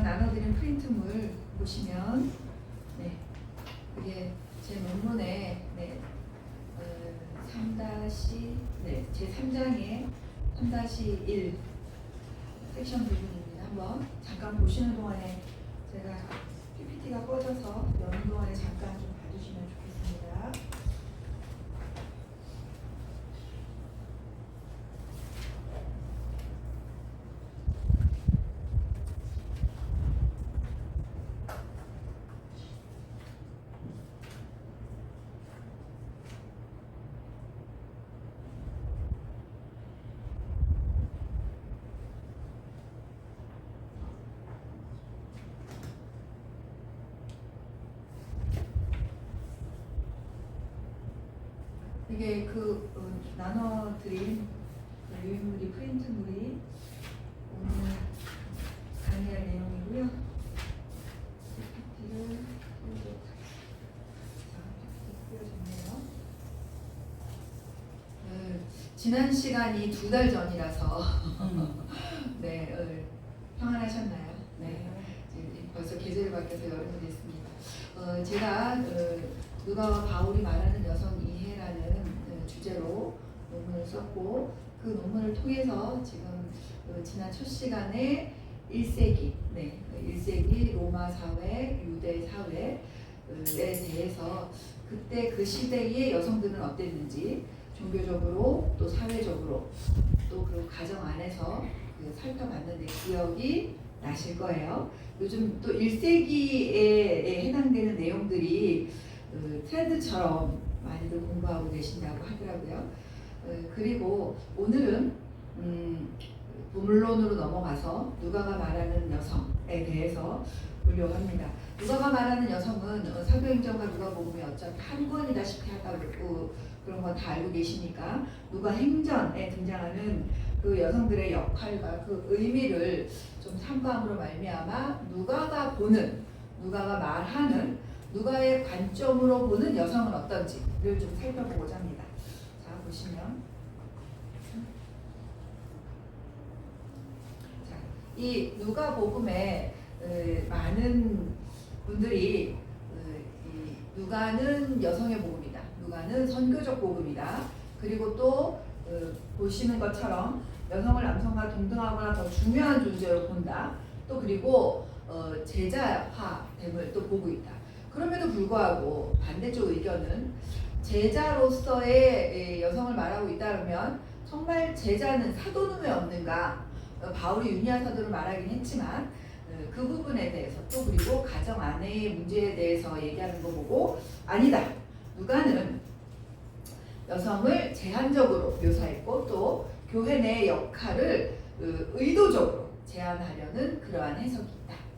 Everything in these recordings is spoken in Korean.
나눠드린 프린트물 보시면 네, 그게 제 논문에 네, 3-, 제 3장의 3-1 섹션 부분입니다. 한번 잠깐 보시는 동안에 제가 PPT가 꺼져서 여는 동안에 잠깐 좀 봐주시면 좋겠습니다. 이게 나눠드린 유인물이 프린트물이 오늘 강의할 내용이고요. PPT를 띄워줬네요. 지난 시간이 2달 전이라서 네, 평안하셨나요? 네, 벌써 계절이 바뀌어서 여름이 됐습니다. 제가 누가와 바울이 말하는 여성 이해라는 주제로 논문을 썼고 그 논문을 통해서 지금 지난 첫 시간에 1세기, 1세기 로마 사회, 유대 사회에 대해서 그때 그 시대의 여성들은 어땠는지 종교적으로 또 사회적으로 또 그 가정 안에서 살펴봤는데 기억이 나실 거예요. 요즘 또 1세기에 해당되는 내용들이 트렌드처럼 많이들 공부하고 계신다고 하더라고요. 그리고 오늘은 본론으로 넘어가서 누가가 말하는 여성에 대해서 보려고 합니다. 누가가 말하는 여성은 사도행전과 누가복음이 어차피 한 권이다시피 하다고 그런 건 다 알고 계시니까 누가행전에 등장하는 그 여성들의 역할과 그 의미를 좀 삼감으로 말미암아 누가가 말하는 누가의 관점으로 보는 여성은 어떤지를 좀 살펴보고자 합니다. 자, 보시면 자, 이 누가복음에 많은 분들이 이 누가는 여성의 복음이다. 누가는 선교적 복음이다. 그리고 또 보시는 것처럼 여성을 남성과 동등하거나 더 중요한 존재로 본다. 또 그리고 제자화됨을 또 보고 있다. 그럼에도 불구하고 반대쪽 의견은 제자로서의 여성을 말하고 있다면 정말 제자는 사도는 왜 없는가? 바울이 유니아 사도를 말하긴 했지만 그 부분에 대해서 또 그리고 가정 안의 문제에 대해서 얘기하는 거 보고 아니다. 누가는 여성을 제한적으로 묘사했고 또 교회 내 역할을 의도적으로 제한하려는 그러한 해석이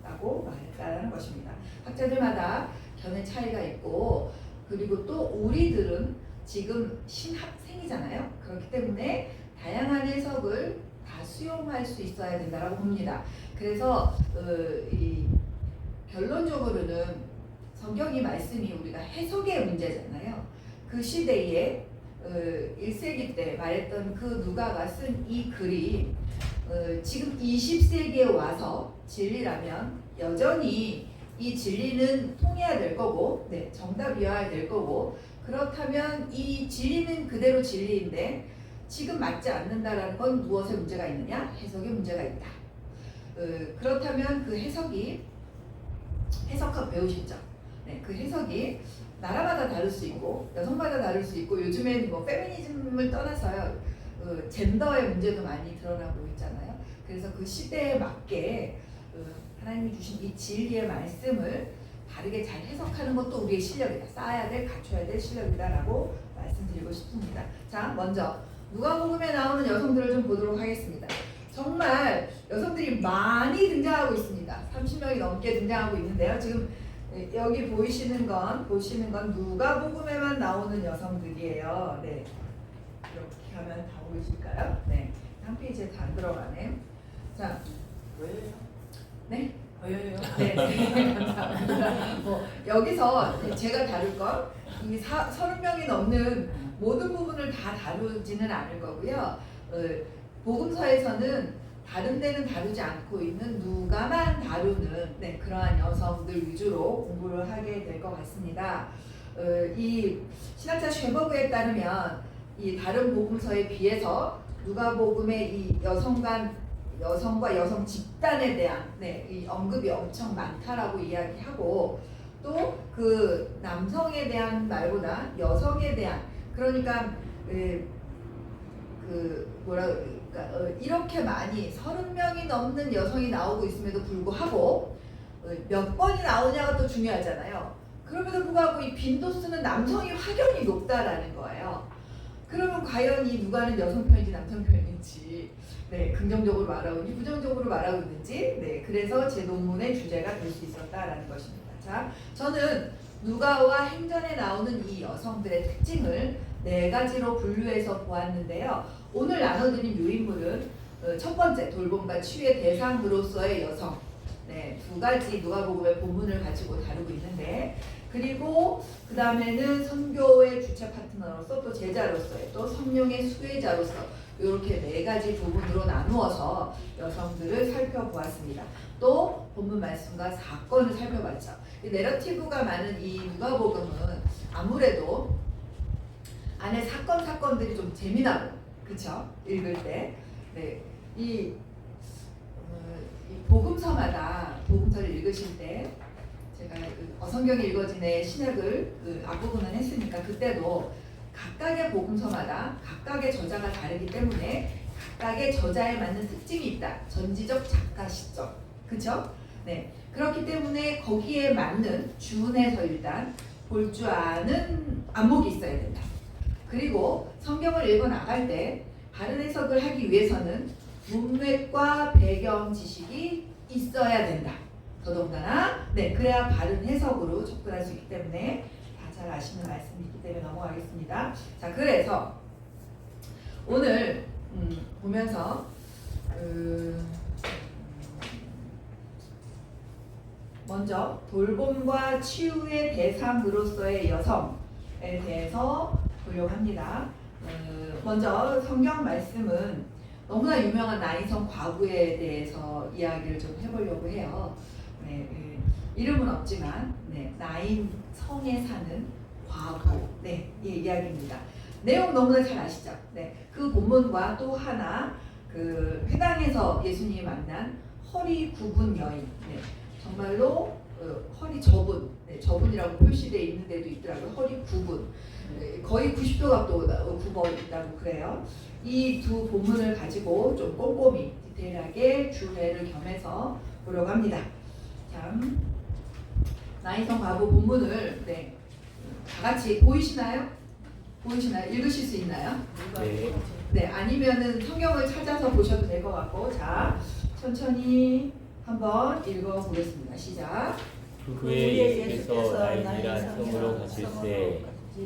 있다라고 말했다는 것입니다. 학자들마다 견해 차이가 있고 그리고 또 우리들은 지금 신학생이잖아요. 그렇기 때문에 다양한 해석을 다 수용할 수 있어야 된다고 봅니다. 그래서 결론적으로는 성경이 말씀이 우리가 해석의 문제잖아요. 그 시대에 1세기 때 말했던 그 누가가 쓴 이 글이 지금 20세기에 와서 진리라면 여전히 이 진리는 통해야 될 거고 정답이어야 될 거고 그렇다면 이 진리는 그대로 진리인데 지금 맞지 않는다라는 건 무엇에 문제가 있느냐? 해석에 문제가 있다. 그렇다면 그 해석학 배우셨죠? 그 해석이 나라마다 다를 수 있고 여성마다 다를 수 있고 요즘엔 뭐 페미니즘을 떠나서요 젠더의 문제도 많이 드러나고 있잖아요. 그래서 그 시대에 맞게 하나님이 주신 이 진리의 말씀을 다르게 잘 해석하는 것도 우리의 실력이다. 쌓아야 될, 갖춰야 될 실력이다라고 말씀드리고 싶습니다. 자, 먼저 누가복음에 나오는 여성들을 좀 보도록 하겠습니다. 정말 여성들이 많이 등장하고 있습니다. 30명이 넘게 등장하고 있는데요. 지금 여기 보시는 건 누가복음에만 나오는 여성들이에요. 네, 이렇게 하면 다 보이실까요? 네, 한 페이지에 다 안 들어가네. 자, 보여요? 네, 보여요? 네, 감사합니다. 여기서 제가 다룰 건 이 30명이 넘는 모든 부분을 다 다루지는 않을 거고요. 복음서에서는 다른 데는 다루지 않고 있는 누가만 다루는 그러한 여성들 위주로 공부를 하게 될 것 같습니다. 이 신학자 쉐버그에 따르면 이 다른 복음서에 비해서 누가복음의 이 여성과 여성 집단에 대한 이 언급이 엄청 많다라고 이야기하고, 또 그 남성에 대한 말보다 여성에 대한, 그러니까 이렇게 많이 30명이 넘는 여성이 나오고 있음에도 불구하고 몇 번이 나오냐가 또 중요하잖아요. 그럼에도 불구하고 이 빈도수는 남성이 확연히 높다라는 거예요. 그러면 과연 이 누가는 여성 편인지 남성 편인지 긍정적으로 말하고 있는지 부정적으로 말하고 있는지 그래서 제 논문의 주제가 될 수 있었다라는 것입니다. 자, 저는 누가와 행전에 나오는 이 여성들의 특징을 4가지로 분류해서 보았는데요. 오늘 나눠드린 유인물은 첫 번째 돌봄과 치유의 대상으로서의 여성, 2가지 누가복음의 본문을 가지고 다루고 있는데, 그리고 그 다음에는 선교의 주체 파트너로서, 또 제자로서의, 또 성령의 수혜자로서 이렇게 4가지 부분으로 나누어서 여성들을 살펴보았습니다. 또 본문 말씀과 사건을 살펴봤죠. 이 내러티브가 많은 이 누가복음은 아무래도 안에 사건들이 좀 재미나고, 그쵸? 읽을 때. 이 복음서를 읽으실 때, 제가 어성경이 읽어진의 신약을 앞부분은 했으니까, 그때도 각각의 복음서마다 각각의 저자가 다르기 때문에 각각의 저자에 맞는 특징이 있다. 전지적 작가 시점. 그쵸? 그렇기 때문에 거기에 맞는 주운에서 일단 볼 줄 아는 안목이 있어야 된다. 그리고 성경을 읽어 나갈 때 바른 해석을 하기 위해서는 문맥과 배경 지식이 있어야 된다. 더더군다나 그래야 바른 해석으로 접근할 수 있기 때문에 다 잘 아시는 말씀이기 때문에 넘어가겠습니다. 자, 그래서 오늘 보면서 먼저 돌봄과 치유의 대상으로서의 여성에 대해서 보려고 합니다. 먼저 성경 말씀은 너무나 유명한 나인성 과부에 대해서 이야기를 좀 해보려고 해요. 이름은 없지만 나인성에 사는 과부 이야기입니다. 내용 너무나 잘 아시죠? 그 본문과 또 하나 그 회당에서 예수님이 만난 허리 굽은 여인, 정말로 허리 저분이라고 표시되어 있는 데도 있더라고요. 허리 굽은, 거의 90도 각도 굽어 있다고 그래요. 이 두 본문을 가지고 좀 꼼꼼히 디테일하게 주례를 겸해서 보려고 합니다. 참, 나인성 과부 본문을 다 같이 보이시나요? 읽으실 수 있나요? 아니면은 성경을 찾아서 보셔도 될 것 같고, 자, 천천히 한번 읽어보겠습니다. 시작. 후에 예수께서 나인이란 성으로 가실새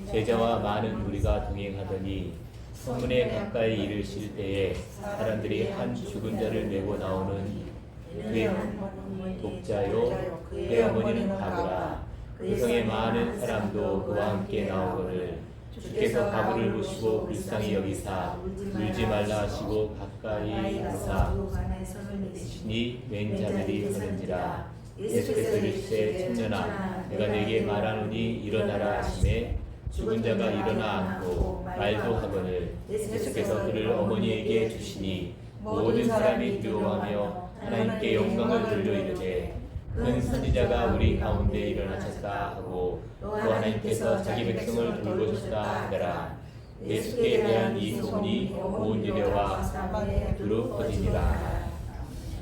제자와 많은 무리가 동행하더니 성문에 가까이 이르실 때에 사람들이 한 죽은 자를 메고 나오는 그의 독자요 그의 어머니는 가브라 그 성에 많은 사람도 그와 함께 나오거늘 주께서 가브를 보시고 불쌍히 여기사 울지 말라 하시고 가까이 가사 니 웬 자들이 하는지라 예수께서 이르시되 청년아 내가 네게 말하노니 일어나라 하시매 죽은 자가 일어나 앉고 말도 하거늘 예수께서 그를 어머니에게 주시니 모든 사람이 두려워하며 하나님께 영광을 돌려 이르되 큰 선지자가 우리 가운데 일어나셨다 하고 또 하나님께서 자기 백성을 돌보셨다 하더라. 예수께 대한 이 소문이 온 유대와 두루 퍼지니라.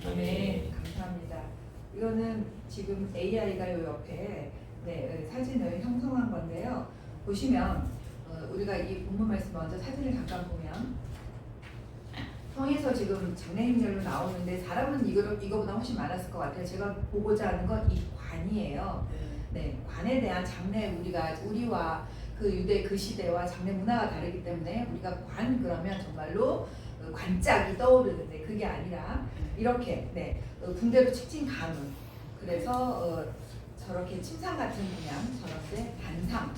아멘. 감사합니다. 이거는 지금 AI가 요 옆에 사진을 형성한 건데요. 보시면 우리가 이 본문 말씀 먼저 사진을 잠깐 보면 성에서 지금 장례 행렬로 나오는데 사람은 이거보다 훨씬 많았을 것 같아요. 제가 보고자 하는 건 이 관이에요. 관에 대한 장례, 우리와 그 유대 그 시대와 장례 문화가 다르기 때문에 우리가 관 그러면 정말로 관짝이 떠오르는데 그게 아니라 이렇게 군대로 직진 가문, 그래서 저렇게 침상 같은 모양, 저런데 단상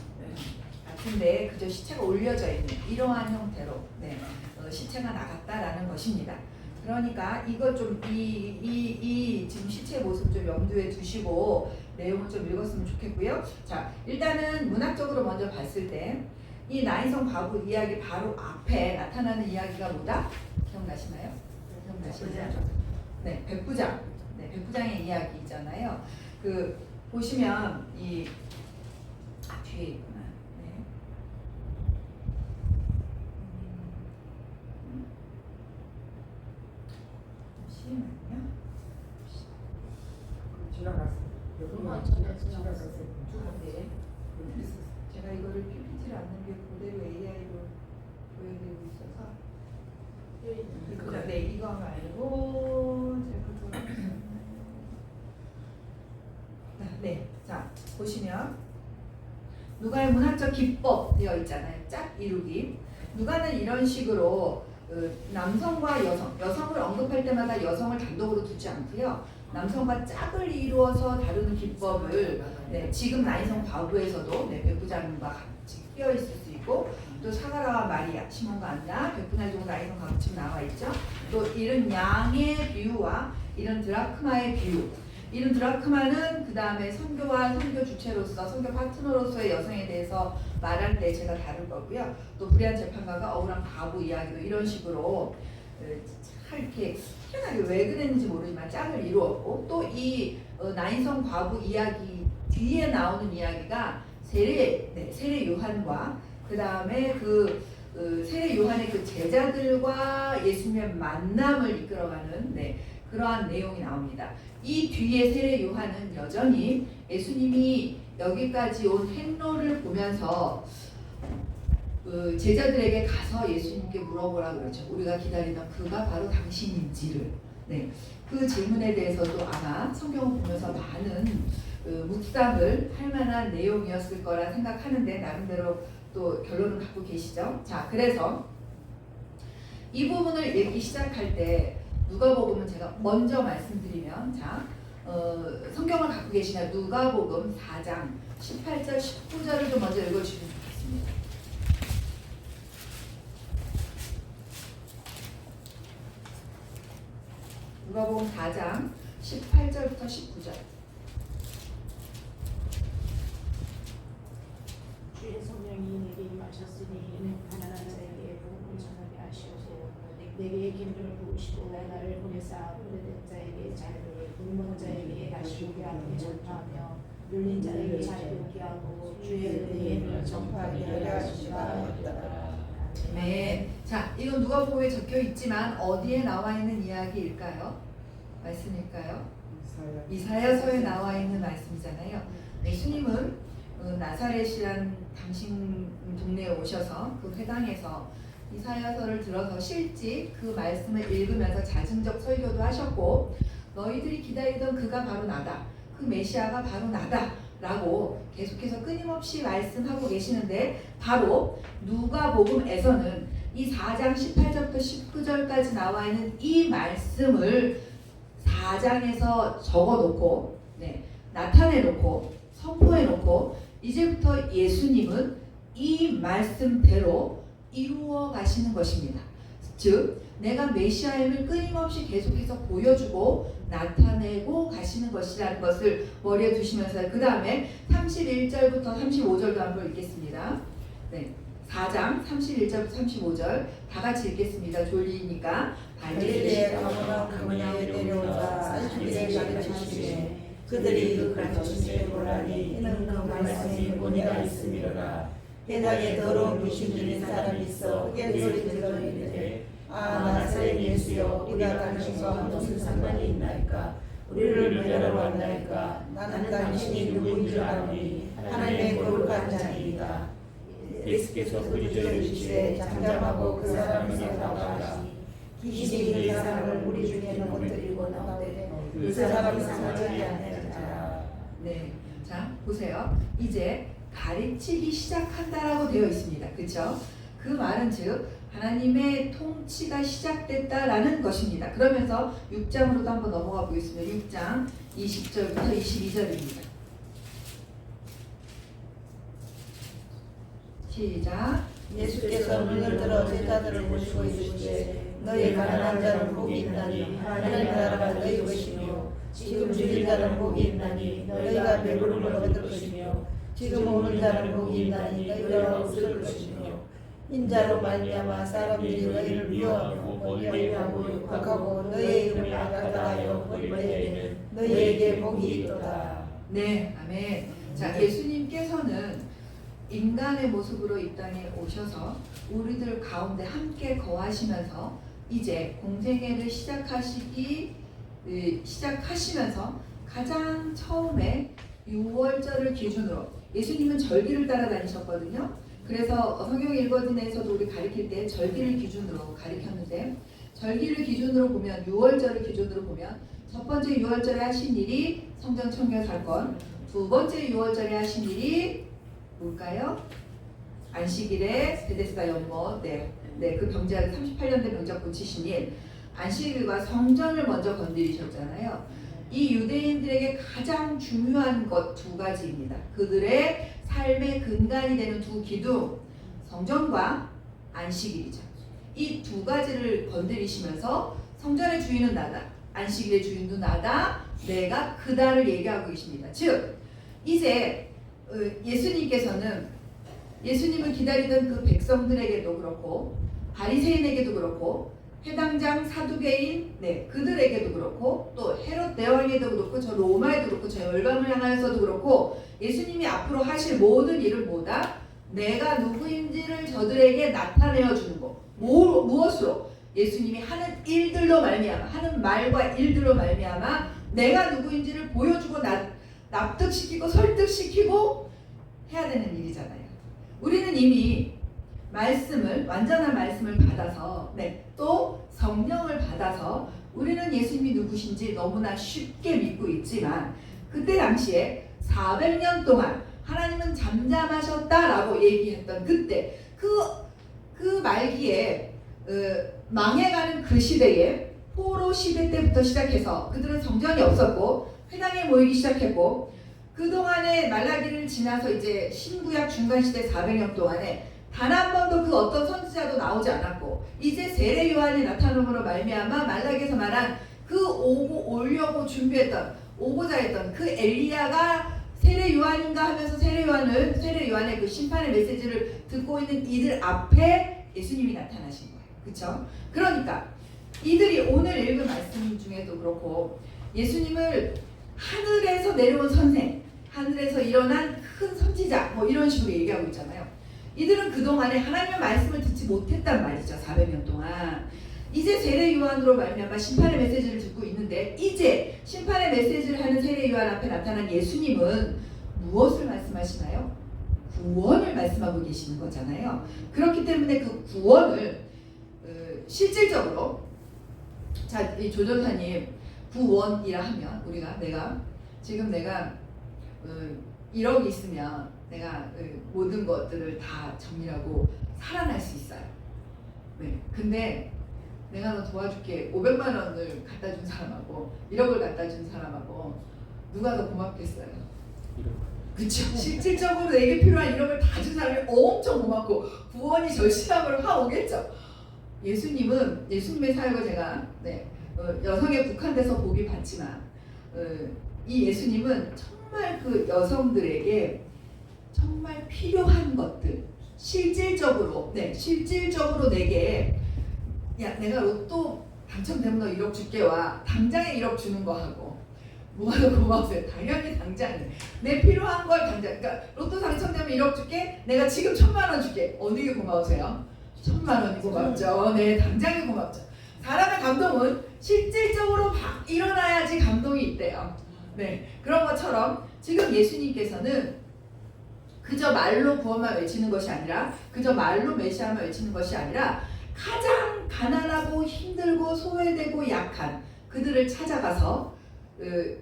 같은데 그저 시체가 올려져 있는 이러한 형태로 시체가 나갔다라는 것입니다. 그러니까 이거 좀 이 지금 시체 모습 좀 염두에 두시고 내용을 좀 읽었으면 좋겠고요. 자, 일단은 문학적으로 먼저 봤을 때 이 나인성 과부 이야기 바로 앞에 나타나는 이야기가 뭐다? 기억나시나요? 기억나시나요? 네, 백부장. 네, 백부장의 이야기 있잖아요. 그 보시면 이 뒤에 있구나. 네. 잠시만요. 지나갔어요. 네. 제가 이거를 PPT를 안 넘겨 그대로 AI로 보여드리고 있어서 네, 이거 말고 제가 네, 자 보시면 누가의 문학적 기법 되어 있잖아요. 짝 이루기. 누가는 이런 식으로 남성과 여성을 언급할 때마다 여성을 단독으로 두지 않고요. 남성과 짝을 이루어서 다루는 기법을 네, 지금 나인성 과부에서도 네, 백부장과 같이 끼어 있을 수 있고 또 사가라와 마리아, 시몬과 안나, 백분할 정도 나인성 과부 지금 나와 있죠. 또 이런 양의 비유와 이런 드라크마의 비유. 이런 드라크마는 그 다음에 선교와 선교 주체로서 선교 파트너로서의 여성에 대해서 말할 때 제가 다룰 거고요. 또 불의한 재판가가 억울한 과부 이야기도 이런 식으로 잘 이렇게 희한하게 왜 그랬는지 모르지만 짝을 이루었고 또 이 나인성 과부 이야기 뒤에 나오는 이야기가 세례 요한과 그 다음에 세례 요한의 그 제자들과 예수님의 만남을 이끌어가는 그러한 내용이 나옵니다. 이 뒤에 세례 요한은 여전히 예수님이 여기까지 온 행로를 보면서 제자들에게 가서 예수님께 물어보라 그러죠. 우리가 기다리던 그가 바로 당신인지를. 네, 그 질문에 대해서도 아마 성경을 보면서 많은 묵상을 할 만한 내용이었을 거라 생각하는데 나름대로 또 결론을 갖고 계시죠. 자, 그래서 이 부분을 읽기 시작할 때 누가복음은 제가 먼저 말씀드리면 자 성경을 갖고 계시냐 누가복음 4장 18절 19절을 좀 먼저 읽어주시면 좋겠습니다. 누가복음 4장 18절부터 19절. 주의 성령이 내게 임하셨으니 이는 가난한 자에게 복음을 전하게 하시옵고 내게 기름을 부으시고 나를 보내사 오래된 자에게 자유를 굶은 자에게 다시 오게 하며 전파하며 눌린 자에게 자유롭게 하고 주의 은혜를 전파하게 하려 하시니라. 네. 자, 이건 누가복음에 적혀 있지만 어디에 나와 있는 이야기일까요? 말씀일까요? 이사야서에 나와 있는 말씀이잖아요. 예수님은 나사렛이란 당신 동네에 오셔서 그 회당에서 이사야서를 들어서 실제 그 말씀을 읽으면서 자증적 설교도 하셨고 너희들이 기다리던 그가 바로 나다. 그 메시아가 바로 나다. 라고 계속해서 끊임없이 말씀하고 계시는데 바로 누가복음에서는 이 4장 18절부터 19절까지 나와 있는 이 말씀을 4장에서 적어놓고 나타내놓고 선포해놓고 이제부터 예수님은 이 말씀대로 이루어 가시는 것입니다. 즉 내가 메시아임을 끊임없이 계속해서 보여주고 나타내고 가시는 것이라는 것을 머리에 두시면서 그 다음에 31절부터 35절도 한번 읽겠습니다. 4장 31절부터 35절 다 같이 읽겠습니다. 졸리니까 갈릴리에 가보나 그분야에 내려오자 사실들이 가르치시되 그들이 그 가르치심을 보라니 이는 그 말씀이 본이라 있음이로라. 회당에 더러운 귀신 들린 사람이 있어 큰 소리 들어 이르되 아 나사렛 예수여 우리가 당신과 무슨 상관이 있나이까 우리를 멸하러 왔나이까 나는 당신이 누구인 줄 아노니 하나님의 거룩한 자니이다. 예수께서 그리스도를 이르시되 잠잠하고 그 사람에게 나가라. 귀신이 그 사람을 우리 중에 넘어뜨리고 나오되 그 사람이 상하지 아니하리라. 네, 자 보세요. 이제 가르치기 시작한다라고 되어 있습니다. 그렇죠? 그 말은 즉 하나님의 통치가 시작됐다라는 것입니다. 그러면서 6장으로도 한번 넘어가 보겠습니다. 6장 20절부터 22절입니다. 시작. 예수께서 눈을 들어 제자들을 보시고 이르시되 너희 가난한 자는 복이 있나니 하나님 나라가 너희 것이며 지금 줄인 자는 복이 있나니 너희가 배부름을 얻을 것이며 지금 오는 자는 복이 있나니 너희가 웃을 것이며 인자로 말미암아 사람들이 너희를 미워하고 멀리하고 욕하고 너희의 이름을 악하다하여 버릴 때에는 너희에게 복이 있도다. 네, 아멘. 자, 예수님께서는 인간의 모습으로 이 땅에 오셔서 우리들 가운데 함께 거하시면서 이제 공생애를 시작하시면서 가장 처음에 6월절을 기준으로 예수님은 절기를 따라다니셨거든요. 그래서 성경 읽어진에서도 우리 가르칠 때 절기를 기준으로 가르쳤는데 절기를 기준으로 보면 6월절을 기준으로 보면 첫 번째 6월절에 하신 일이 성전 청결 사건, 두 번째 6월절에 하신 일이 뭘까요? 안식일에 베데스다 연못, 그 병자 38년 된 병자 고치신 일, 안식일과 성전을 먼저 건드리셨잖아요. 이 유대인들에게 가장 중요한 것 두 가지입니다. 그들의 삶의 근간이 되는 두 기둥, 성전과 안식일이죠. 이 두 가지를 건드리시면서 성전의 주인은 나다, 안식일의 주인도 나다, 내가 그다를 얘기하고 계십니다. 즉 이제 예수님께서는 예수님을 기다리던 그 백성들에게도 그렇고 바리새인에게도 그렇고 해당장 사두개인 그들에게도 그렇고 또 헤롯 대왕에도 그렇고 저 로마에도 그렇고 저 열방을 향하여서도 그렇고 예수님이 앞으로 하실 모든 일을 뭐다? 내가 누구인지를 저들에게 나타내어 주는 거. 무엇으로? 예수님이 하는 일들로 말미암아, 하는 말과 일들로 말미암아 내가 누구인지를 보여주고 납득시키고 설득시키고 해야 되는 일이잖아요. 우리는 이미 완전한 말씀을 받아서 또 성령을 받아서 우리는 예수님이 누구신지 너무나 쉽게 믿고 있지만 그때 당시에 400년 동안 하나님은 잠잠하셨다라고 얘기했던 그때 그 말기에 망해가는 그 시대에 포로 시대 때부터 시작해서 그들은 성전이 없었고 회당에 모이기 시작했고 그동안에 말라기를 지나서 이제 신구약 중간시대 400년 동안에 단 한 번도 그 어떤 선지자도 나오지 않았고 이제 세례 요한이 나타남으로 말미암아 말라기에서 말한 그 오려고 준비했던 오고자 했던 그 엘리야가 세례 요한인가 하면서 세례 요한의 그 심판의 메시지를 듣고 있는 이들 앞에 예수님이 나타나신 거예요. 그렇죠? 그러니까 이들이 오늘 읽은 말씀 중에도 그렇고 예수님을 하늘에서 내려온 선생, 하늘에서 일어난 큰 선지자 뭐 이런 식으로 얘기하고 있잖아요. 이들은 그동안에 하나님의 말씀을 듣지 못했단 말이죠. 400년 동안. 이제 세례 요한으로 말미암아 심판의 메시지를 듣고 있는데 이제 심판의 메시지를 하는 세례 요한 앞에 나타난 예수님은 무엇을 말씀하시나요? 구원을 말씀하고 계시는 거잖아요. 그렇기 때문에 그 구원을 실질적으로 이 조전사님 구원이라 하면 내가 1억이 있으면 내가 모든 것들을 다 정리하고 살아날 수 있어요. 근데 내가 너 도와줄게 500만 원을 갖다 준 사람하고 1억을 갖다 준 사람하고 누가 더 고맙겠어요? 그렇죠. 실질적으로 내게 필요한 1억을 다 준 사람이 엄청 고맙고 구원이 절실함으로 확 오겠죠. 예수님의 사역을 제가 여성에 국한돼서 보기 봤지만 이 예수님은 정말 그 여성들에게 정말 필요한 것들 실질적으로 내게 내가 로또 당첨되면 너 1억 줄게 와 당장에 1억 주는 거 하고 뭐가 더 고마우세요? 당연히 당장에 내 필요한 걸 당장 그러니까 로또 당첨되면 1억 줄게 내가 지금 1000만 원 줄게 어느 게 고마우세요? 1000만 원이 고맙죠. 당장이 고맙죠. 사람의 감동은 실질적으로 일어나야지 감동이 있대요. 그런 것처럼 지금 예수님께서는 그저 말로 구원만 외치는 것이 아니라 그저 말로 메시아만 외치는 것이 아니라 가장 가난하고 힘들고 소외되고 약한 그들을 찾아가서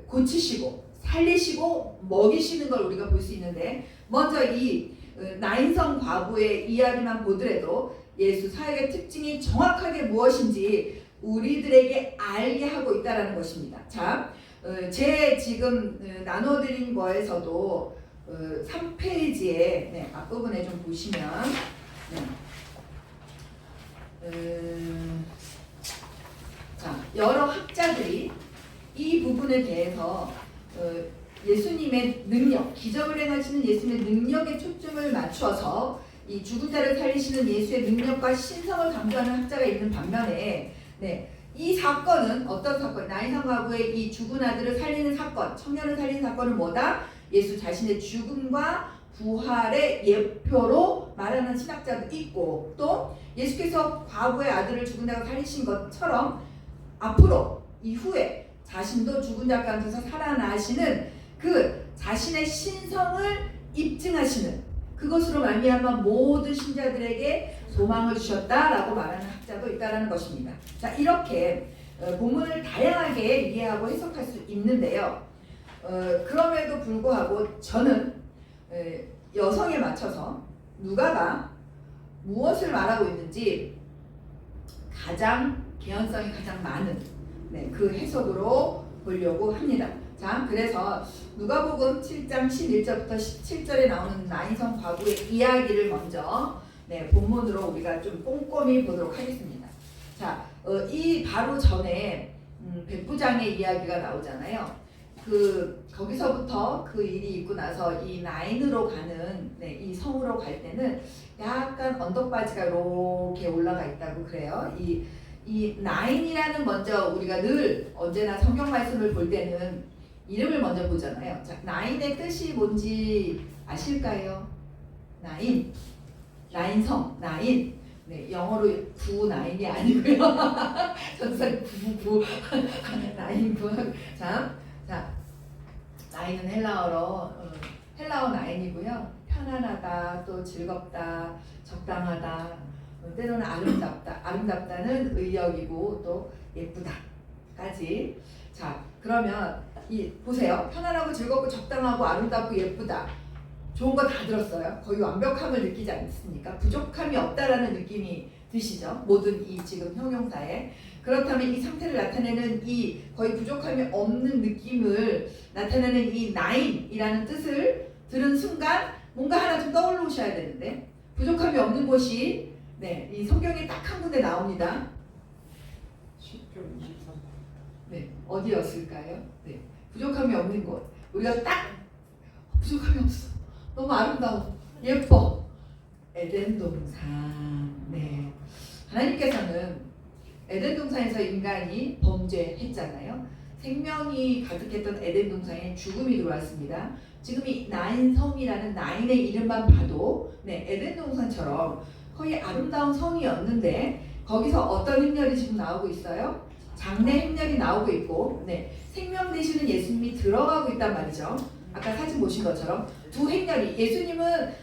고치시고 살리시고 먹이시는 걸 우리가 볼 수 있는데 먼저 이 나인성 과부의 이야기만 보더라도 예수 사역의 특징이 정확하게 무엇인지 우리들에게 알게 하고 있다는 것입니다. 자, 제 지금 나눠드린 거에서도 3페이지에 앞부분에 좀 보시면 자, 여러 학자들이 이 부분에 대해서 예수님의 능력, 기적을 행하시는 예수님의 능력에 초점을 맞춰서 이 죽은 자를 살리시는 예수의 능력과 신성을 강조하는 학자가 있는 반면에, 네, 이 사건은 어떤 사건? 나인성 과부의 이 죽은 아들을 살리는 사건, 청년을 살리는 사건은 뭐다? 예수 자신의 죽음과 부활의 예표로 말하는 신학자도 있고, 또 예수께서 과부의 아들을 죽은 자가 살리신 것처럼 앞으로 이후에 자신도 죽은 자 가운데서 살아나시는 그 자신의 신성을 입증하시는 그것으로 말미암아 모든 신자들에게 소망을 주셨다라고 말하는 학자도 있다라는 것입니다. 자, 이렇게 본문을 다양하게 이해하고 해석할 수 있는데요. 그럼에도 불구하고 저는 여성에 맞춰서 누가가 무엇을 말하고 있는지 가장 개연성이 가장 많은 그 해석으로 보려고 합니다. 자, 그래서 누가복음 7장 11절부터 17절에 나오는 나인성 과부의 이야기를 먼저 본문으로 우리가 좀 꼼꼼히 보도록 하겠습니다. 자, 이 바로 전에 백부장의 이야기가 나오잖아요. 거기서부터 그 일이 있고 나서 이 나인으로 가는 이 성으로 갈 때는 약간 언덕바지가 이렇게 올라가 있다고 그래요. 이 나인이라는 먼저 우리가 늘 언제나 성경 말씀을 볼 때는 이름을 먼저 보잖아요. 자, 나인의 뜻이 뭔지 아실까요? 나인성, 나인. 네, 영어로 99이 아니고요. 전설 999 나인 9. 자, 나인은 헬라어 나인이고요. 편안하다, 또 즐겁다, 적당하다, 때로는 아름답다. 아름답다는 의역이고 또 예쁘다까지. 자, 그러면 보세요. 편안하고 즐겁고 적당하고 아름답고 예쁘다. 좋은 거 다 들었어요. 거의 완벽함을 느끼지 않습니까? 부족함이 없다라는 느낌이 드시죠? 모든 이 지금 형용사에. 그렇다면 이 상태를 나타내는 이 거의 부족함이 없는 느낌을 나타내는 이 나인이라는 뜻을 들은 순간 뭔가 하나 좀 떠올르셔야 되는데 부족함이 없는 곳이 이 성경에 딱 한 군데 나옵니다. 10조 23. 어디였을까요? 부족함이 없는 곳. 우리가 딱 부족함이 없어. 너무 아름다워. 예뻐. 에덴 동산. 하나님께서는 에덴 동산에서 인간이 범죄했잖아요. 생명이 가득했던 에덴 동산에 죽음이 들어왔습니다. 지금 이 나인성이라는 나인의 이름만 봐도 에덴 동산처럼 거의 아름다운 성이었는데 거기서 어떤 행렬이 지금 나오고 있어요? 장래 행렬이 나오고 있고 생명 되시는 예수님이 들어가고 있단 말이죠. 아까 사진 보신 것처럼 두 행렬이 예수님은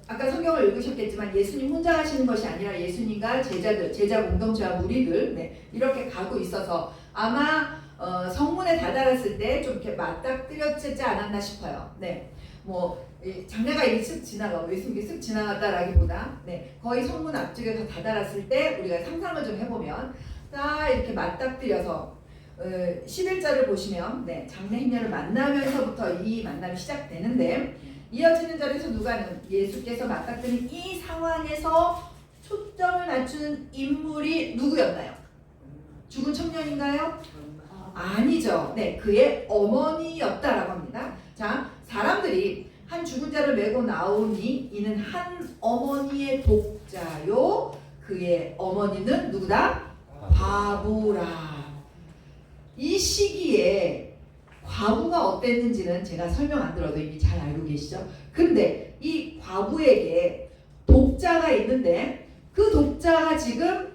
아까 성경을 읽으셨겠지만 예수님 혼자 가시는 것이 아니라 예수님과 제자 공동체와 무리들 이렇게 가고 있어서 아마 성문에 다다랐을 때 좀 이렇게 맞닥뜨렸지 않았나 싶어요. 장례가 이렇게 쓱 지나가고 예수님이 쓱 지나갔다라기보다 거의 성문 앞쪽에 다다랐을 때 우리가 상상을 좀 해보면 딱 이렇게 맞닥뜨려서 11절을 보시면 장례 행렬을 만나면서부터 이 만남이 시작되는데 이어지는 절에서 누가는 예수께서 맞닥뜨린 이 상황에서 초점을 맞추는 인물이 누구였나요? 죽은 청년인가요? 아니죠. 그의 어머니였다라고 합니다. 자, 사람들이 한 죽은 자를 메고 나오니 이는 한 어머니의 독자요. 그의 어머니는 누구다? 과부라. 이 시기에 과부가 어땠는지는 제가 설명 안 들어도 이미 잘 알고 계시죠? 근데 이 과부에게 독자가 있는데 그 독자가 지금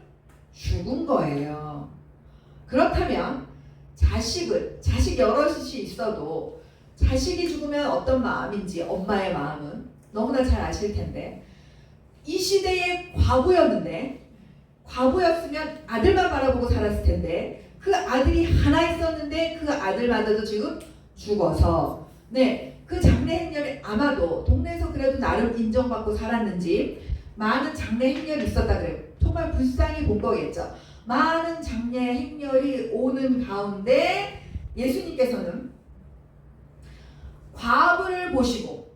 죽은 거예요. 그렇다면 자식 여럿이 있어도 자식이 죽으면 어떤 마음인지 엄마의 마음은 너무나 잘 아실 텐데 이 시대의 과부였으면 아들만 바라보고 살았을 텐데 그 아들이 하나 있었는데 그 아들마저도 지금 죽어서 그 장례 행렬이 아마도 동네에서 그래도 나름 인정받고 살았는지 많은 장례 행렬이 있었다 그래요. 정말 불쌍히 본 거겠죠. 많은 장례 행렬이 오는 가운데 예수님께서는 과부를 보시고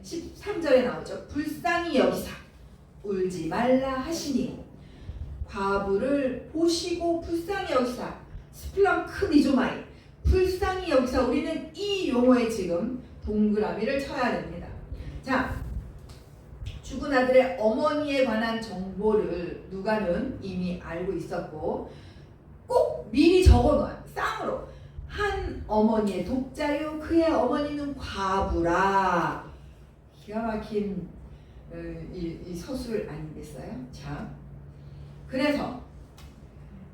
13절에 나오죠. 불쌍히 여기사 울지 말라 하시니 과부를 보시고 불쌍히 여기사 스플랑크니조마이 불쌍히 여기사 우리는 이 용어에 지금 동그라미를 쳐야 됩니다. 자, 죽은 아들의 어머니에 관한 정보를 누가는 이미 알고 있었고 꼭 미리 적어놓아요. 쌍으로 한 어머니의 독자요 그의 어머니는 과부라. 기가 막힌 이 서술 아니겠어요? 자, 그래서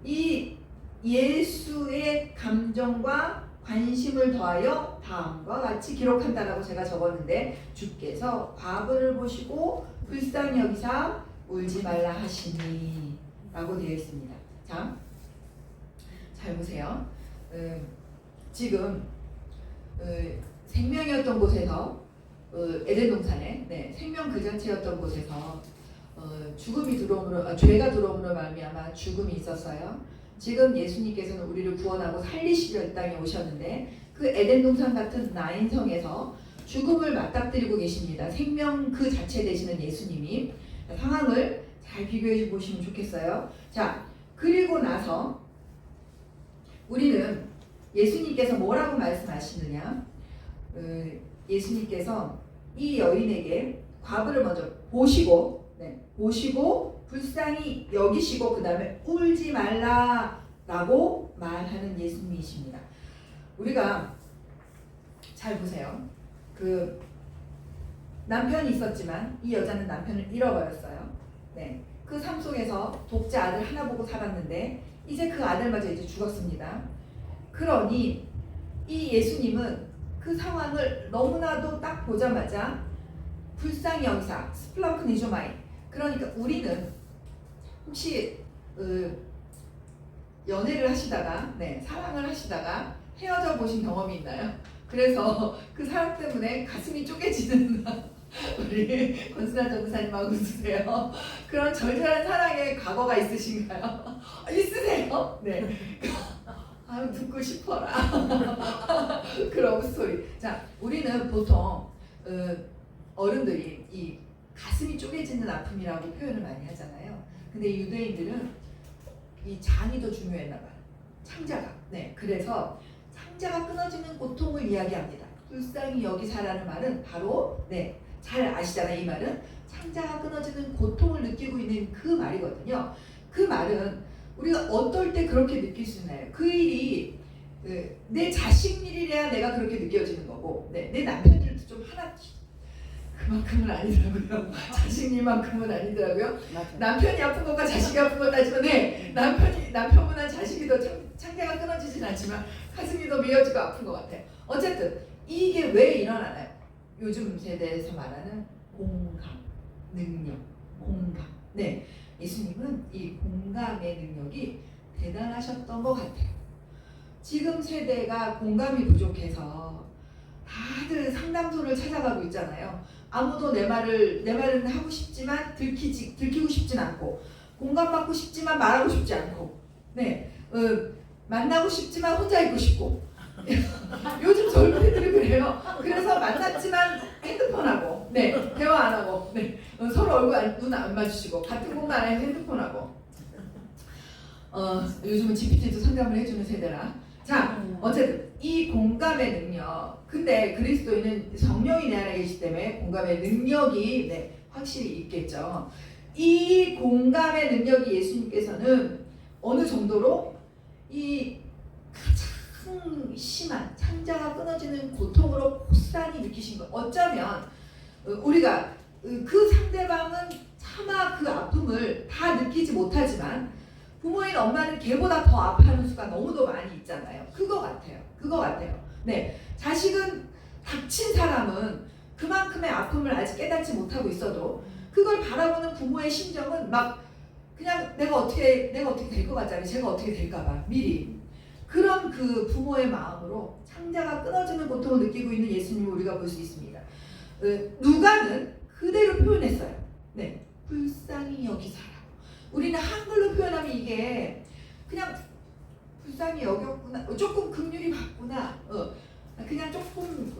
이 예수의 감정과 관심을 더하여 다음과 같이 기록한다라고 제가 적었는데 주께서 과부를 보시고 불쌍히 여기사 울지 말라 하시니 라고 되어 있습니다. 자, 잘 보세요. 지금 생명이었던 곳에서 에덴 동산에 생명 그 자체였던 곳에서 죽음이 들어옴으로 죄가 들어옴으로 말미암아 죽음이 있었어요. 지금 예수님께서는 우리를 구원하고 살리시려 이 땅에 오셨는데 그 에덴 동산 같은 나인성에서 죽음을 맞닥뜨리고 계십니다. 생명 그 자체 되시는 예수님이. 상황을 잘 비교해 보시면 좋겠어요. 자, 그리고 나서 우리는 예수님께서 뭐라고 말씀하시느냐? 예수님께서 이 여인에게 과부를 먼저 보시고 불쌍히 여기시고 그 다음에 울지 말라라고 말하는 예수님이십니다. 우리가 잘 보세요. 그 남편이 있었지만 이 여자는 남편을 잃어버렸어요. 네, 그 삶 속에서 독자 아들 하나 보고 살았는데 이제 그 아들마저 이제 죽었습니다. 그러니 이 예수님은 그 상황을 너무나도 딱 보자마자 불쌍히 여기사 스플랑크니조마이. 그러니까 우리는 혹시 연애를 하시다가 사랑을 하시다가 헤어져 보신 경험이 있나요? 그래서 그 사람 때문에 가슴이 쪼개지는 우리 권순아 전도사님하고 웃으세요. 그런 절절한 사랑의 과거가 있으신가요? 있으세요? 네. 아유 듣고 싶어라. 그 러브스토리. 자, 우리는 보통 어른들이 이 가슴이 쪼개지는 아픔이라고 표현을 많이 하잖아요. 근데 이 유대인들은 이 장이 더 중요했나 봐요. 창자가. 네, 그래서 창자가 끊어지는 고통을 이야기합니다. 불쌍히 여기사라는 말은 바로 잘 아시잖아요. 이 말은 창자가 끊어지는 고통을 느끼고 있는 그 말이거든요. 그 말은 우리가 어떨 때 그렇게 느낄 수 있나요? 그 일이 내 자식 일이래야 내가 그렇게 느껴지는 거고 내 남편 일도 좀 하나 그만큼은 아니더라고요. 자식 일만큼은 아니더라고요. 맞아. 남편이 아픈 것과 자식이 아픈 것 따지면 남편보다 자식이 더 창자가 끊어지진 않지만 가슴이 더 미어지고 아픈 것 같아요. 어쨌든 이게 왜 일어나나요? 요즘 세대에서 말하는 공감, 능력, 공감. 네, 예수님은 이 공감의 능력이 대단하셨던 것 같아요. 지금 세대가 공감이 부족해서 다들 상담소를 찾아가고 있잖아요. 아무도 내 말은 하고 싶지만 들키고 싶진 않고, 공감받고 싶지만 말하고 싶지 않고, 만나고 싶지만 혼자 있고 싶고. 요즘 젊은 애들이 그래요. 그래서 만났지만 핸드폰하고, 대화 안 하고, 서로 얼굴 눈 안 마주치고, 같은 공간 안에 핸드폰하고. 요즘은 GPT도 상담을 해주는 세대라. 자, 어쨌든 이 공감의 능력. 근데 그리스도인은 성령이 내 안에 계시기 때문에 공감의 능력이 확실히 있겠죠. 이 공감의 능력이 예수님께서는 어느 정도로 이 가장 심한 창자가 끊어지는 고통으로 고스란히 느끼신 거. 어쩌면 우리가 그 상대방은 차마 그 아픔을 다 느끼지 못하지만 부모인 엄마는 걔보다 더 아파하는 수가 너무도 많이 있잖아요. 그거 같아요. 자식은 닥친 사람은 그만큼의 아픔을 아직 깨닫지 못하고 있어도 그걸 바라보는 부모의 심정은 막 그냥 내가 어떻게 될 것 같잖아요. 제가 어떻게 될까봐 미리. 그런 그 부모의 마음으로 창자가 끊어지는 고통을 느끼고 있는 예수님을 우리가 볼 수 있습니다. 누가는 그대로 표현했어요. 불쌍히 여기사라고. 우리는 한글로 표현하면 이게 그냥 불쌍히 여겼구나, 조금 긍휼히 봤구나, 그냥 조금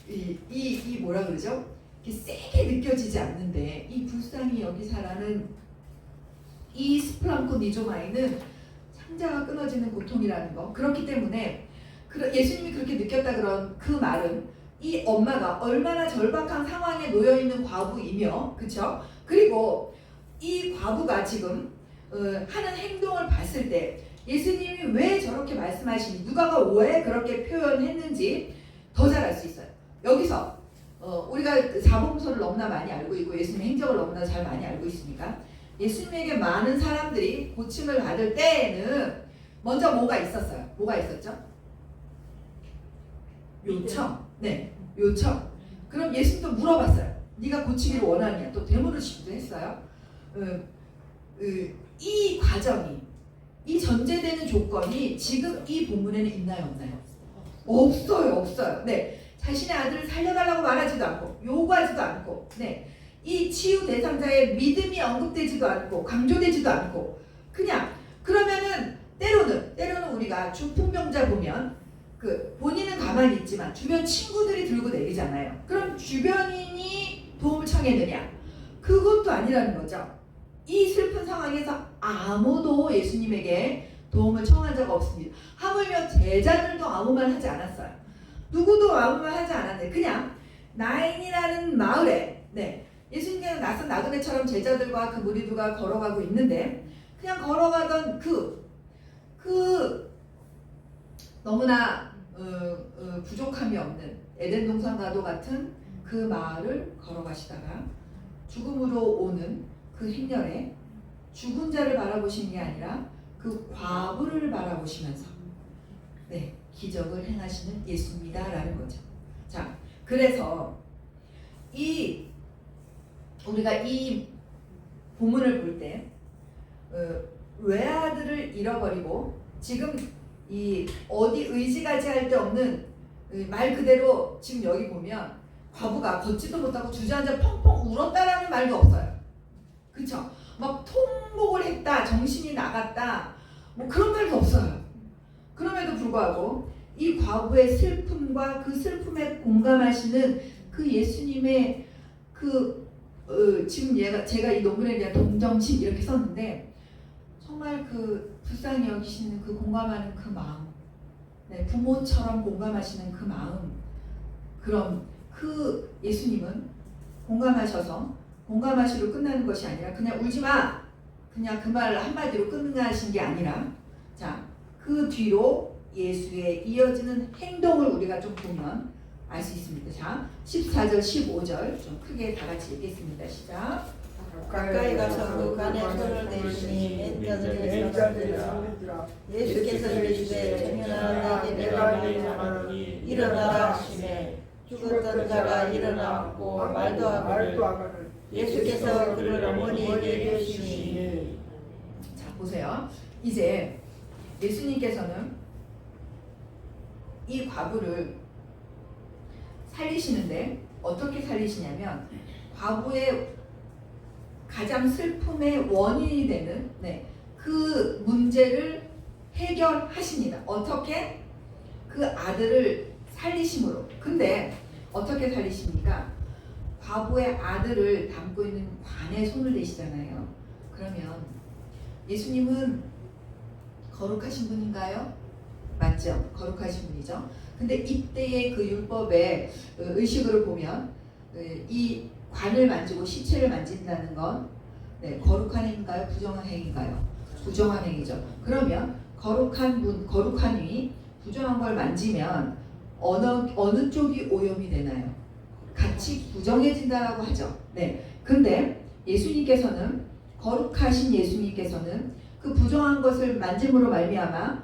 이 뭐라 그러죠? 세게 느껴지지 않는데 이 불쌍히 여기사라는 이 스플랑코니조마이는 창자가 끊어지는 고통이라는 거. 그렇기 때문에 예수님이 그렇게 느꼈다 그런 그 말은 이 엄마가 얼마나 절박한 상황에 놓여 있는 과부이며, 그렇죠? 그리고 이 과부가 지금 하는 행동을 봤을 때 예수님이 왜 저렇게 말씀하시니, 누가가 왜 그렇게 표현했는지 더 잘 알 수 있어요. 여기서 우리가 사복음서를 너무나 많이 알고 있고 예수님의 행적을 너무나 잘 많이 알고 있으니까 예수님에게 많은 사람들이 고침을 받을 때에는 먼저 뭐가 있었어요? 뭐가 있었죠? 요청. 네, 요청. 그럼 예수님도 물어봤어요. 네가 고치기를 원하느냐? 또 되물으시기도 했어요. 이 과정이, 이 전제되는 조건이 지금 이 본문에는 있나요, 없나요? 없어요. 네, 자신의 아들을 살려달라고 말하지도 않고 요구하지도 않고, 네, 이 치유 대상자의 믿음이 언급되지도 않고 강조되지도 않고, 그냥 그러면은 때로는 우리가 중풍병자 보면 본인은 가만히 있지만 주변 친구들이 들고 내리잖아요. 그럼 주변인이 도움을 청했느냐? 그것도 아니라는 거죠. 이 슬픈 상황에서 아무도 예수님에게 도움을 청한 적 없습니다. 하물며 제자들도 아무 말 하지 않았어요. 누구도 아무 말 하지 않았는데 그냥 나인이라는 마을에, 네, 예수님께서 낯선 나그네처럼 제자들과 그 무리들과 걸어가고 있는데 그냥 걸어가던 그 너무나 부족함이 없는 에덴 동산과도 같은 그 마을을 걸어가시다가 죽음으로 오는 그 행렬에 죽은 자를 바라보시는 게 아니라 그 과부를 바라보시면서, 네, 기적을 행하시는 예수입니다라는 거죠. 자, 그래서 우리가 이 본문을 볼 때 외아들을 잃어버리고 지금 이 어디 의지가지 할 데 없는 말 그대로 지금 여기 보면 과부가 걷지도 못하고 주저앉아 펑펑 울었다라는 말도 없어요. 그쵸? 막 통곡을 했다, 정신이 나갔다, 뭐 그런 말도 없어요. 그럼에도 불구하고 이 과부의 슬픔과 그 슬픔에 공감하시는 그 예수님의 지금 제가 이 논문에 대한 동정심 이렇게 썼는데 정말 그 불쌍히 여기시는 그 공감하는 그 마음, 네, 부모처럼 공감하시는 그 마음, 그럼 그 예수님은 공감하시로 끝나는 것이 아니라 그냥 울지마, 그냥 그 말 한마디로 끝나신 게 아니라, 자, 그 뒤로 예수의 이어지는 행동을 우리가 좀 보면 알 수 있습니다. 자, 14절 15절 좀 크게 다 같이 읽겠습니다. 시작. 가까이 가서 그 간에 손을 대시니 맹자들의 사람들아, 예수께서 이르시되 청년아 내게 내가 말하노니 일어나라 하시매 죽었던 자가 일어나고 말도 하거늘 예수께서 그를 어머니에게 주시니. 자, 보세요. 이제 예수님께서는 이 과부를 살리시는데 어떻게 살리시냐면 과부의 가장 슬픔의 원인이 되는, 네, 그 문제를 해결하십니다. 어떻게? 그 아들을 살리심으로. 근데 어떻게 살리십니까? 과부의 아들을 담고 있는 관에 손을 대시잖아요. 그러면 예수님은 거룩하신 분인가요? 맞죠? 거룩하신 분이죠. 근데 이때의 그 율법의 의식으로 보면 이 관을 만지고 시체를 만진다는 건, 네, 거룩한 행위인가요? 부정한 행위인가요? 부정한 행위죠. 그러면 거룩한 이 부정한 걸 만지면 어느 쪽이 오염이 되나요? 같이 부정해진다라고 하죠. 네. 근데 예수님께서는, 거룩하신 예수님께서는 그 부정한 것을 만짐으로 말미암아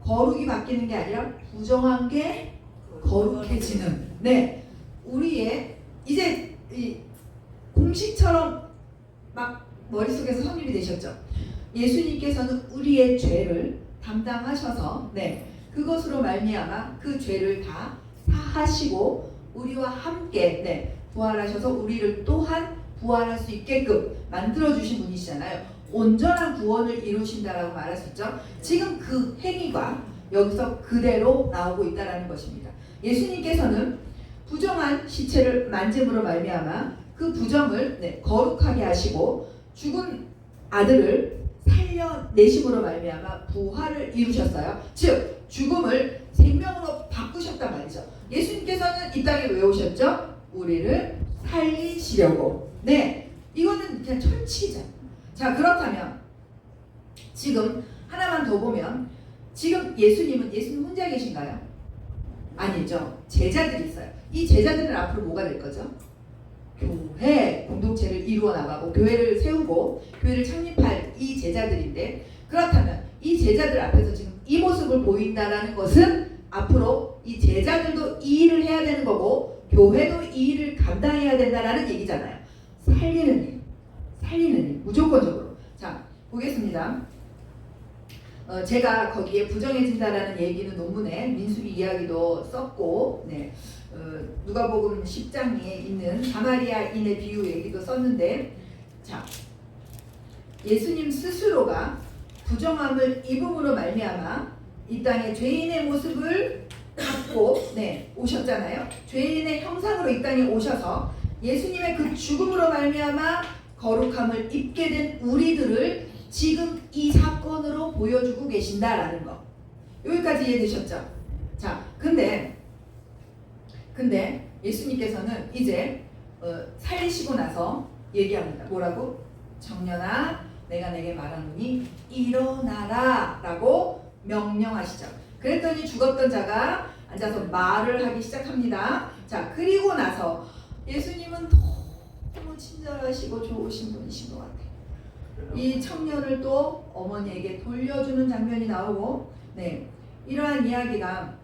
거룩이 바뀌는 게 아니라 부정한 게 거룩해지는, 네, 우리의 이제 이 공식처럼 막 머릿속에서 성립이 되셨죠. 예수님께서는 우리의 죄를 담당하셔서, 네, 그것으로 말미암아 그 죄를 다 사하시고 우리와 함께, 네, 부활하셔서 우리를 또한 부활할 수 있게끔 만들어주신 분이시잖아요. 온전한 구원을 이루신다라고 말했었죠. 지금 그 행위가 여기서 그대로 나오고 있다라는 것입니다. 예수님께서는 부정한 시체를 만짐으로 말미암아 그 부정을, 네, 거룩하게 하시고 죽은 아들을 살려내심으로 말미암아 부활을 이루셨어요. 즉 죽음을 생명으로 바꾸셨단 말이죠. 예수님께서는 이 땅에 왜 오셨죠? 우리를 살리시려고. 네, 이거는 그냥 철칙이잖아요. 자, 그렇다면 지금 하나만 더 보면 지금 예수님 혼자 계신가요? 아니죠. 제자들이 있어요. 이 제자들은 앞으로 뭐가 될 거죠? 교회 공동체를 이루어 나가고 교회를 세우고 교회를 창립할 이 제자들인데, 그렇다면 이 제자들 앞에서 지금 이 모습을 보인다라는 것은 앞으로 이 제자들도 이 일을 해야 되는 거고 교회도 이 일을 감당해야 된다라는 얘기잖아요. 살리는 일 무조건적으로. 자, 보겠습니다. 제가 거기에 부정해진다라는 얘기는 논문에 민수기 이야기도 썼고, 네, 누가복음 10장에 있는 사마리아인의 비유 얘기도 썼는데, 자, 예수님 스스로가 부정함을 입음으로 말미암아 이 땅에 죄인의 모습을 갖고 오셨잖아요. 죄인의 형상으로 이 땅에 오셔서 예수님의 그 죽음으로 말미암아 거룩함을 입게 된 우리들을 지금 이 사건으로 보여주고 계신다라는 거. 여기까지 이해되셨죠? 자, 근데 예수님께서는 이제 살리시고 나서 얘기합니다. 뭐라고? 청년아, 내가 내게 말하노니 일어나라 라고 명령하시죠. 그랬더니 죽었던 자가 앉아서 말을 하기 시작합니다. 자, 그리고 나서 예수님은 너무 친절하시고 좋으신 분이신 것 같아요. 이 청년을 또 어머니에게 돌려주는 장면이 나오고, 네, 이러한 이야기가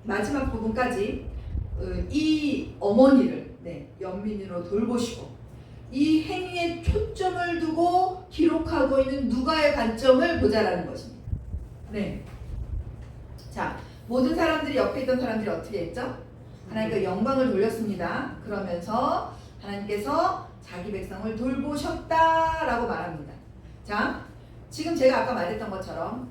마지막 부분까지 이 어머니를 연민으로 돌보시고 이 행위에 초점을 두고 기록하고 있는 누가의 관점을 보자라는 것입니다. 네. 자, 모든 사람들이 옆에 있던 사람들이 어떻게 했죠? 하나님께 영광을 돌렸습니다. 그러면서 하나님께서 자기 백성을 돌보셨다라고 말합니다. 자, 지금 제가 아까 말했던 것처럼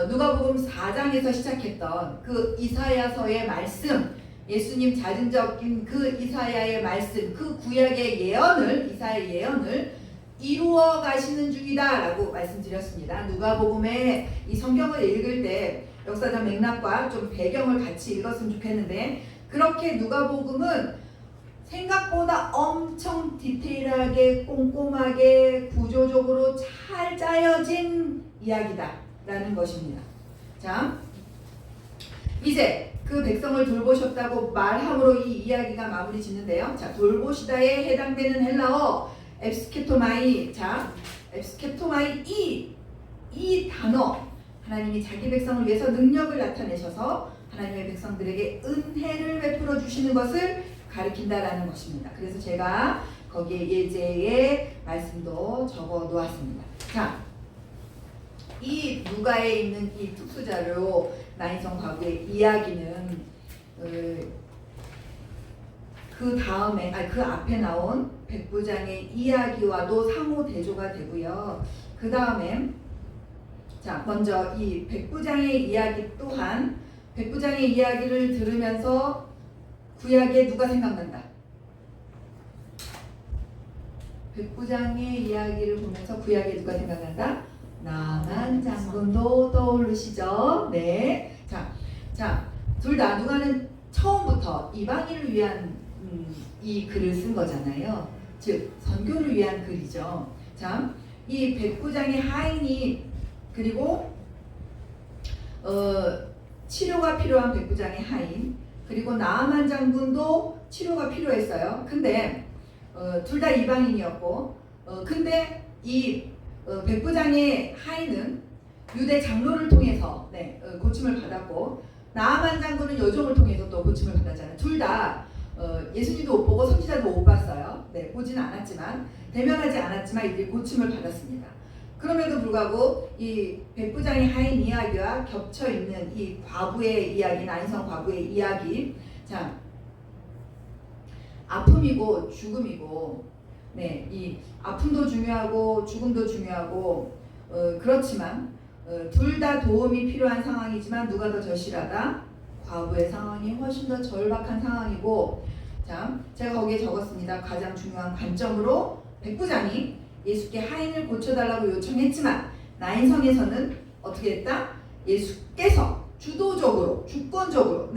누가복음 4장에서 시작했던 그 이사야서의 말씀, 예수님 자증적인 그 이사야의 말씀, 그 구약의 예언을, 이사야의 예언을 이루어 가시는 중이다라고 말씀드렸습니다. 누가복음의 이 성경을 읽을 때 역사적 맥락과 좀 배경을 같이 읽었으면 좋겠는데, 그렇게 누가복음은 생각보다 엄청 디테일하게 꼼꼼하게 구조적으로 잘 짜여진 이야기다라는 것입니다. 자, 이제 그 백성을 돌보셨다고 말함으로 이 이야기가 마무리 짓는데요. 자, 돌보시다에 해당되는 헬라어 앱스케토마이. 자, 앱스케토마이 이 단어, 하나님이 자기 백성을 위해서 능력을 나타내셔서 하나님의 백성들에게 은혜를 베풀어 주시는 것을 가리킨다라는 것입니다. 그래서 제가 거기에 예제의 말씀도 적어 놓았습니다. 자, 이 누가에 있는 이 특수자료 나인성 과부의 이야기는 그 다음에 그 앞에 나온 백부장의 이야기와도 상호 대조가 되고요. 그 다음에 자, 먼저 이 백부장의 이야기 또한, 백부장의 이야기를 들으면서 구약에 누가 생각난다? 백부장의 이야기를 보면서 구약에 누가 생각난다? 나만 장군도 떠오르시죠? 네. 자, 둘 다 누가는 처음부터 이방인을 위한 이 글을 쓴 거잖아요. 즉 선교를 위한 글이죠. 자, 이 백부장의 하인이, 그리고 치료가 필요한 백부장의 하인, 그리고 나아만 장군도 치료가 필요했어요. 근데 둘 다 이방인이었고, 근데 이 백부장의 하인은 유대 장로를 통해서 고침을 받았고, 나아만 장군은 여종을 통해서 또 고침을 받았잖아요. 둘 다 예수님도 못 보고 선지자도 못 봤어요. 보지는 않았지만, 대면하지 않았지만 이들이 고침을 받았습니다. 그럼에도 불구하고 이 백부장의 하인 이야기와 겹쳐 있는 이 과부의 이야기, 나인성 과부의 이야기, 자, 아픔이고 죽음이고, 이 아픔도 중요하고 죽음도 중요하고, 그렇지만 둘 다 도움이 필요한 상황이지만 누가 더 절실하다? 과부의 상황이 훨씬 더 절박한 상황이고, 자, 제가 거기에 적었습니다. 가장 중요한 관점으로 백부장이 예수께 하인을 고쳐달라고 요청했지만 나인성에서는 어떻게 했다? 예수께서 주도적으로, 주권적으로,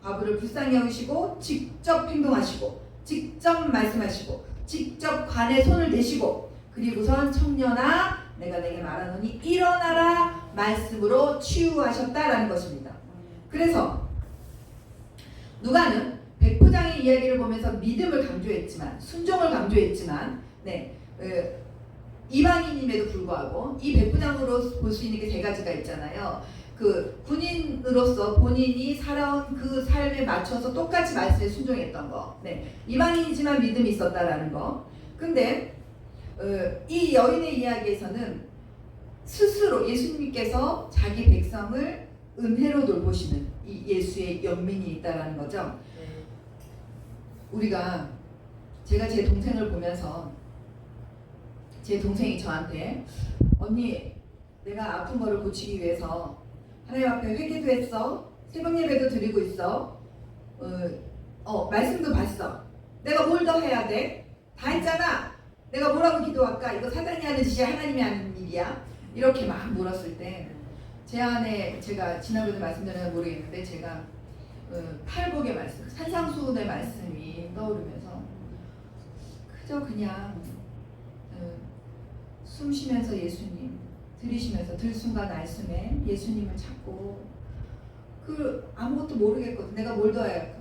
과부를 불쌍히 여기시고 직접 행동하시고 직접 말씀하시고 직접 관에 손을 대시고 그리고선 청년아 내가 내게 말하노니 일어나라 말씀으로 치유하셨다라는 것입니다. 그래서 누가는 백부장의 이야기를 보면서 믿음을 강조했지만 순종을 강조했지만 이방인임에도 불구하고 이 백부장으로 볼 수 있는 게 세 가지가 있잖아요. 그 군인으로서 본인이 살아온 그 삶에 맞춰서 똑같이 말씀에 순종했던 거. 이방인이지만 믿음이 있었다라는 거. 근데 이 여인의 이야기에서는 스스로 예수님께서 자기 백성을 은혜로 돌보시는 이 예수의 연민이 있다라는 거죠. 제가 제 동생을 보면서 제 동생이 저한테 언니 내가 아픈 거를 고치기 위해서 하나님 앞에 회개도 했어 새벽 예배도 드리고 있어 말씀도 봤어 내가 뭘 더 해야 돼? 다 했잖아 내가 뭐라고 기도할까? 이거 사단이 하는 짓이야 하나님이 하는 일이야? 이렇게 막 물었을 때 제 안에 제가 지난번에도 말씀드렸는지 모르겠는데 제가 팔복의 말씀 산상수훈의 말씀이 떠오르면서 그저 그냥 숨 쉬면서 예수님 들이쉬면서 들숨과 날숨에 예수님을 찾고 아무것도 모르겠거든. 내가 뭘 더 해야 할까?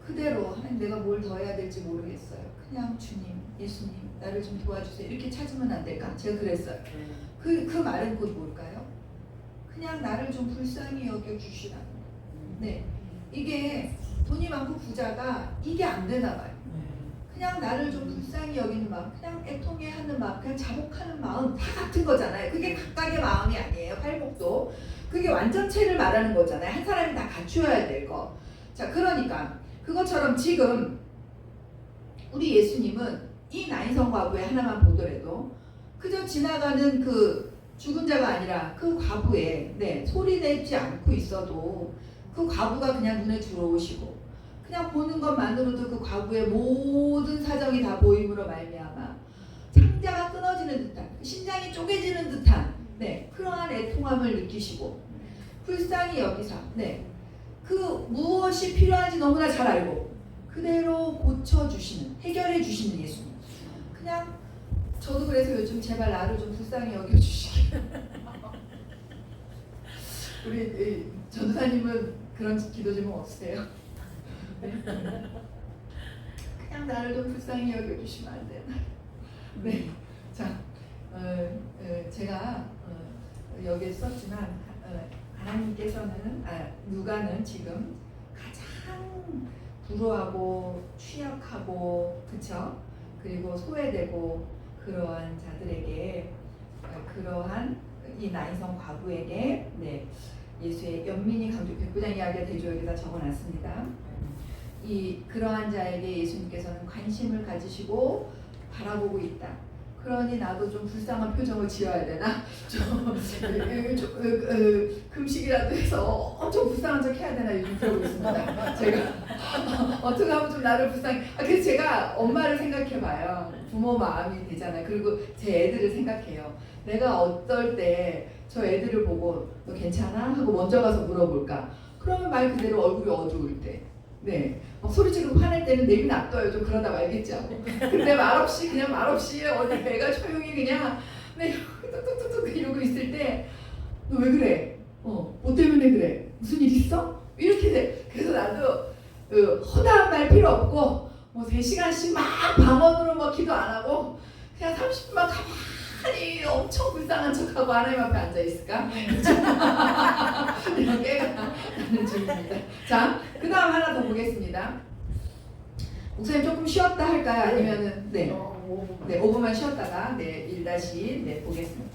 그대로 하나님 내가 뭘 더 해야 될지 모르겠어요. 그냥 주님 예수님 나를 좀 도와주세요. 이렇게 찾으면 안 될까? 제가 그랬어요. 그 말은 곧 뭘까요? 그냥 나를 좀 불쌍히 여겨주시라는 거. 이게 돈이 많고 부자가 이게 안 되나 봐요. 그냥 나를 좀 불쌍히 여기는 마음, 그냥 애통해하는 마음, 그냥 자복하는 마음 다 같은 거잖아요. 그게 각각의 마음이 아니에요. 팔복도. 그게 완전체를 말하는 거잖아요. 한 사람이 다 갖추어야 될 거. 자, 그러니까 그것처럼 지금 우리 예수님은 이 나인성 과부의 하나만 보더라도 그저 지나가는 그 죽은 자가 아니라 그 과부의 소리 내지 않고 있어도 그 과부가 그냥 눈에 들어오시고 그냥 보는 것만으로도 그 과부의 모든 사정이 다 보임으로 말미암아 창자가 끊어지는 듯한 심장이 쪼개지는 듯한 그러한 애통함을 느끼시고 불쌍히 여기사 그 무엇이 필요한지 너무나 잘 알고 그대로 고쳐주시는 해결해 주시는 예수님. 그냥 저도 그래서 요즘 제발 나를 좀 불쌍히 여겨주시기 우리 전도사님은 그런 기도 제목 없으세요? 그냥 나를 좀 불쌍히 여겨주시면 안 되나? 자, 제가 여기에 썼지만 하나님께서는 누가는 지금 가장 불우하고 취약하고 그쵸? 그리고 소외되고 그러한 자들에게 그러한 이 나인성 과부에게 예수의 연민이 강조 백부장 이야기가 되죠. 여기다 적어놨습니다. 이 그러한 자에게 예수님께서는 관심을 가지시고 바라보고 있다. 그러니 나도 좀 불쌍한 표정을 지어야 되나? 금식이라도 해서 엄청 불쌍한 척 해야 되나 요즘 그러고 있습니다. 제가 어떻게 하면 좀 나를 불쌍히 그래서 제가 엄마를 생각해봐요. 부모 마음이 되잖아요. 그리고 제 애들을 생각해요. 내가 어떨 때 저 애들을 보고 너 괜찮아? 하고 먼저 가서 물어볼까? 그러면 말 그대로 얼굴이 어두울 때 막 소리 지르고 화낼 때는 내비 놔둬요. 좀 그러다 말겠죠. 근데 말없이 그냥 말없이 어디 배가 조용히 그냥 뚝뚝뚝뚝 이러고 있을 때 너 왜 그래? 뭐 때문에 그래? 무슨 일 있어? 이렇게 돼. 그래서 나도 허다한 말 필요 없고 뭐 3시간씩 막 방언으로 막 기도 안 하고 그냥 30분만 가만히 엄청 불쌍한 척하고 하나님 앞에 앉아 있을까? 이렇게 나는 중입니다. 자, 그 다음 하나 더 보겠습니다. 목사님 조금 쉬었다 할까요? 아니면은 5분만 쉬었다가 1-4 보겠습니다.